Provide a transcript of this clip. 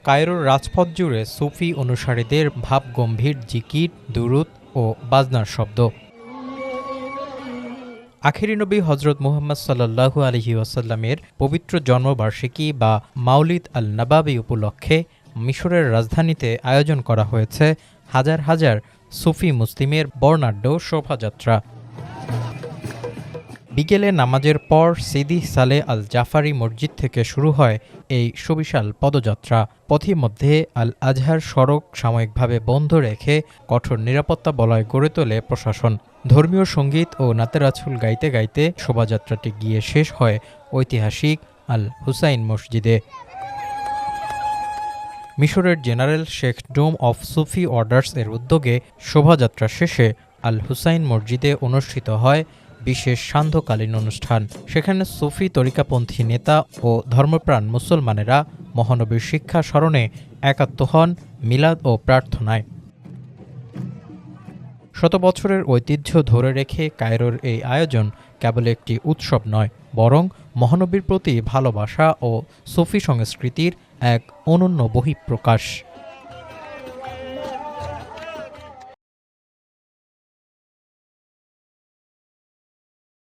কায়রোর রাজপথ জুড়ে সুফি অনুসারীদের ভাবগম্ভীর জিকির, দুরূদ ও বাজনার শব্দ। আখেরি নবী হজরত মুহাম্মদ সাল্লাল্লাহু আলাইহি ওয়াসাল্লামের পবিত্র জন্মবার্ষিকী বা মাউলিদ আল নাবাবি উপলক্ষে মিশরের রাজধানীতে আয়োজন করা হয়েছে হাজার হাজার সুফি মুসলিমের বর্ণাঢ্য শোভাযাত্রা। বিকেলে নামাজের পর সিদি সালেহ আল জাফারি মসজিদ থেকে শুরু হয় এই সুবিশাল পদযাত্রা। পথিমধ্যে আল আজহার সড়ক সাময়িকভাবে বন্ধ রেখে কঠোর নিরাপত্তা বলয় গড়ে তোলে প্রশাসন। ধর্মীয় সঙ্গীত ও নাতেরাছুল গাইতে গাইতে শোভাযাত্রাটি গিয়ে শেষ হয় ঐতিহাসিক আল হুসাইন মসজিদে। মিশরের general sheikhdom of Sufi orders এর উদ্যোগে শোভাযাত্রা শেষে আল হুসাইন মসজিদে অনুষ্ঠিত হয় বিশেষ সান্ধ্যকালীন অনুষ্ঠান। সেখানে সুফি তরিকাপন্থী নেতা ও ধর্মপ্রাণ মুসলমানেরা মহানবীর শিক্ষা স্মরণে একাত্ম হন মিলাদ ও প্রার্থনায়। শত বছরের ঐতিহ্য ধরে রেখে কায়রোর এই আয়োজন কেবল একটি উৎসব নয়, বরং মহানবীর প্রতি ভালোবাসা ও সুফি সংস্কৃতির এক অনন্য বহিঃপ্রকাশ।